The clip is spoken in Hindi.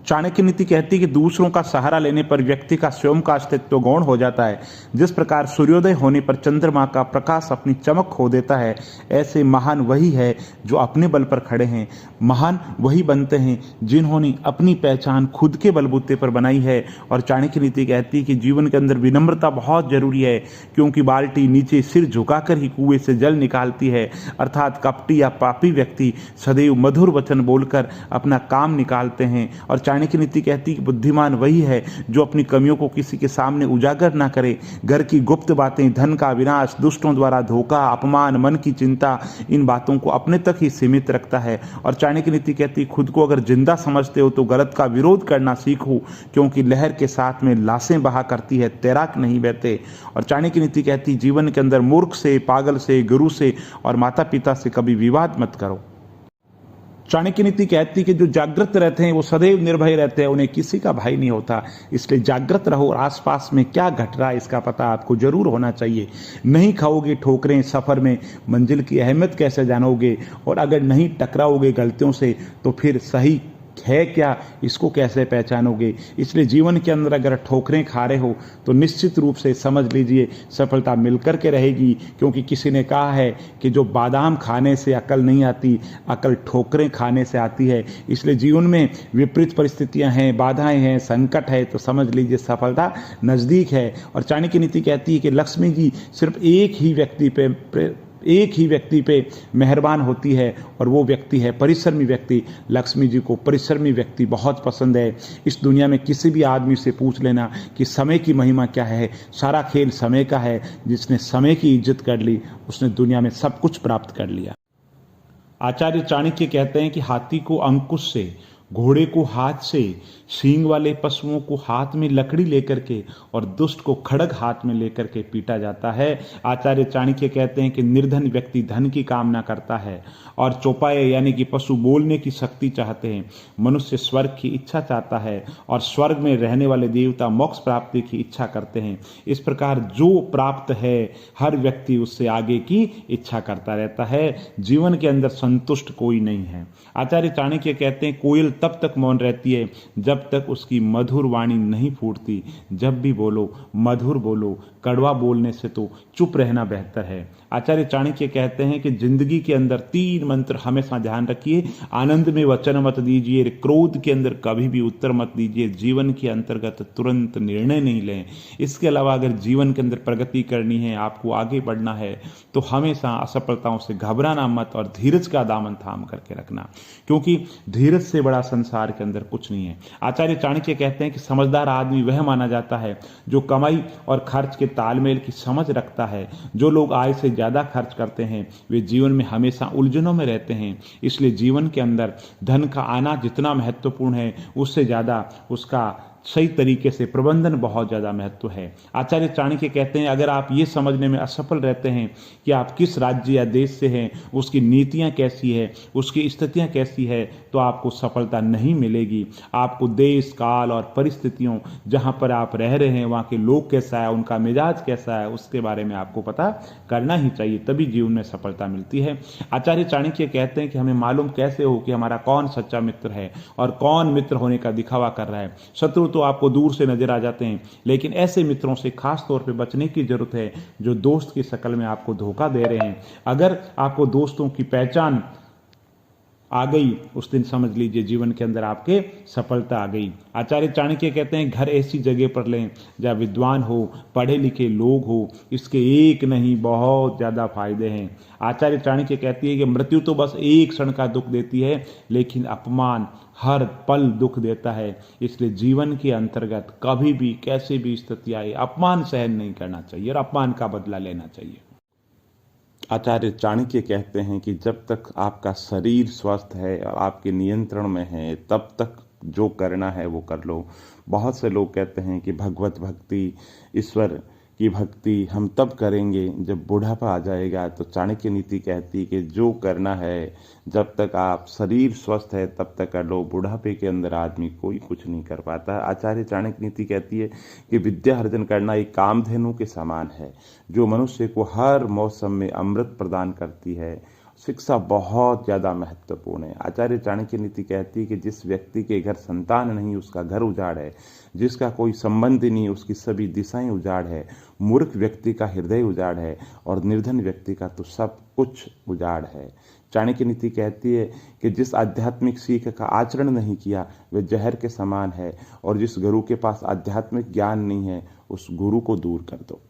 चाणक्य नीति कहती है कि दूसरों का सहारा लेने पर व्यक्ति का स्वयं का अस्तित्व गौण हो जाता है। जिस प्रकार सूर्योदय होने पर चंद्रमा का प्रकाश अपनी चमक खो देता है, ऐसे महान वही है जो अपने बल पर खड़े हैं। महान वही बनते हैं जिन्होंने अपनी पहचान खुद के बलबूते पर बनाई है। और चाणक्य नीति कहती है कि जीवन के अंदर विनम्रता बहुत जरूरी है, क्योंकि बाल्टी नीचे सिर झुकाकर ही कुएं से जल निकालती है। अर्थात कपटी या पापी व्यक्ति सदैव मधुर वचन बोलकर अपना काम निकालते हैं। और चाणक्य नीति कहती है कि बुद्धिमान वही है जो अपनी कमियों को किसी के सामने उजागर ना करे। घर की गुप्त बातें, धन का विनाश, दुष्टों द्वारा धोखा, अपमान, मन की चिंता, इन बातों को अपने तक ही सीमित रखता है। और चाणक्य नीति कहती है खुद को अगर जिंदा समझते हो तो गलत का विरोध करना सीखो, क्योंकि लहर के साथ में लाशें बहा करती है, तैराक नहीं बहते। और चाणक्य नीति कहती है जीवन के अंदर मूर्ख से, पागल से, गुरु से और माता पिता से कभी विवाद मत करो। चाणक्य नीति कहती है कि जो जागृत रहते हैं वो सदैव निर्भय रहते हैं, उन्हें किसी का भय नहीं होता। इसलिए जागृत रहो और आसपास में क्या घट रहा है इसका पता आपको जरूर होना चाहिए। नहीं खाओगे ठोकरें सफर में, मंजिल की अहमियत कैसे जानोगे? और अगर नहीं टकराओगे गलतियों से तो फिर सही है क्या, इसको कैसे पहचानोगे? इसलिए जीवन के अंदर अगर ठोकरें खा रहे हो तो निश्चित रूप से समझ लीजिए सफलता मिलकर के रहेगी, क्योंकि किसी ने कहा है कि जो बादाम खाने से अकल नहीं आती, अकल ठोकरें खाने से आती है। इसलिए जीवन में विपरीत परिस्थितियां हैं, बाधाएं हैं, संकट है, तो समझ लीजिए सफलता नजदीक है। और चाणक्य नीति कहती है कि लक्ष्मी जी सिर्फ एक ही व्यक्ति पे मेहरबान होती है, और वो व्यक्ति है परिश्रमी व्यक्ति। लक्ष्मी जी को परिश्रमी व्यक्ति बहुत पसंद है। इस दुनिया में किसी भी आदमी से पूछ लेना कि समय की महिमा क्या है, सारा खेल समय का है। जिसने समय की इज्जत कर ली उसने दुनिया में सब कुछ प्राप्त कर लिया। आचार्य चाणक्य कहते हैं कि हाथी को अंकुश से, घोड़े को हाथ से, सींग वाले पशुओं को हाथ में लकड़ी लेकर के और दुष्ट को खड़ग हाथ में लेकर के पीटा जाता है। आचार्य चाणक्य कहते हैं कि निर्धन व्यक्ति धन की कामना करता है और चौपाए यानी कि पशु बोलने की शक्ति चाहते हैं। मनुष्य स्वर्ग की इच्छा चाहता है और स्वर्ग में रहने वाले देवता मोक्ष प्राप्ति की इच्छा करते हैं। इस प्रकार जो प्राप्त है हर व्यक्ति उससे आगे की इच्छा करता रहता है। जीवन के अंदर संतुष्ट कोई नहीं है। आचार्य चाणक्य कहते हैं कोयल तब तक मौन रहती है जब तक उसकी मधुर वाणी नहीं फूटती। जब भी बोलो मधुर बोलो, कड़वा बोलने से तो चुप रहना बेहतर है। आचार्य चाणक्य कहते हैं कि जिंदगी के अंदर 3 मंत्र हमेशा ध्यान रखिए। आनंद में वचन मत दीजिए, क्रोध के अंदर कभी भी उत्तर मत दीजिए, जीवन के अंतर्गत तुरंत निर्णय नहीं लें। इसके अलावा अगर जीवन के अंदर प्रगति करनी है, आपको आगे बढ़ना है, तो हमेशा असफलताओं से घबराना मत और धीरज का दामन थाम करके रखना, क्योंकि धीरज से बड़ा संसार के अंदर कुछ नहीं है। आचार्य चाणक्य कहते हैं कि समझदार आदमी वह माना जाता है जो कमाई और खर्च के तालमेल की समझ रखता है। जो लोग आय से ज्यादा खर्च करते हैं वे जीवन में हमेशा उलझनों में रहते हैं। इसलिए जीवन के अंदर धन का आना जितना महत्वपूर्ण है, उससे ज्यादा उसका सही तरीके से प्रबंधन बहुत ज्यादा महत्व है। आचार्य चाणक्य कहते हैं अगर आप ये समझने में असफल रहते हैं कि आप किस राज्य या देश से हैं, उसकी नीतियां कैसी है, उसकी स्थितियां कैसी है, तो आपको सफलता नहीं मिलेगी। आपको देश काल और परिस्थितियों जहां पर आप रह रहे हैं वहां के लोग कैसा है, उनका मिजाज कैसा है, उसके बारे में आपको पता करना ही चाहिए, तभी जीवन में सफलता मिलती है। आचार्य चाणक्य कहते हैं कि हमें मालूम कैसे हो कि हमारा कौन सच्चा मित्र है और कौन मित्र होने का दिखावा कर रहा है। शत्रु तो आपको दूर से नजर आ जाते हैं, लेकिन ऐसे मित्रों से खास तौर पे बचने की जरूरत है जो दोस्त की शक्ल में आपको धोखा दे रहे हैं। अगर आपको दोस्तों की पहचान आ गई उस दिन समझ लीजिए जीवन के अंदर आपके सफलता आ गई। आचार्य चाणक्य कहते हैं घर ऐसी जगह पर लें जहाँ विद्वान हो, पढ़े लिखे लोग हो, इसके एक नहीं बहुत ज्यादा फायदे हैं। आचार्य चाणक्य कहती है कि मृत्यु तो बस एक क्षण का दुख देती है, लेकिन अपमान हर पल दुख देता है। इसलिए जीवन के अंतर्गत कभी भी कैसे भी स्थिति आए अपमान सहन नहीं करना चाहिए और अपमान का बदला लेना चाहिए। आचार्य चाणक्य कहते हैं कि जब तक आपका शरीर स्वस्थ है और आपके नियंत्रण में है तब तक जो करना है वो कर लो। बहुत से लोग कहते हैं कि भगवत भक्ति, ईश्वर की भक्ति हम तब करेंगे जब बुढ़ापा आ जाएगा। तो चाणक्य नीति कहती है कि जो करना है जब तक आप शरीर स्वस्थ है तब तक कर लो। बुढ़ापे के अंदर आदमी कोई कुछ नहीं कर पाता। आचार्य चाणक्य नीति कहती है कि विद्या अर्जन करना एक कामधेनु के समान है जो मनुष्य को हर मौसम में अमृत प्रदान करती है। शिक्षा बहुत ज़्यादा महत्वपूर्ण है। आचार्य चाणक्य नीति कहती है कि जिस व्यक्ति के घर संतान नहीं उसका घर उजाड़ है, जिसका कोई संबंध नहीं उसकी सभी दिशाएं उजाड़ है, मूर्ख व्यक्ति का हृदय उजाड़ है और निर्धन व्यक्ति का तो सब कुछ उजाड़ है। चाणक्य नीति कहती है कि जिस आध्यात्मिक सीख का आचरण नहीं किया वह जहर के समान है और जिस गुरु के पास आध्यात्मिक ज्ञान नहीं है उस गुरु को दूर कर दो।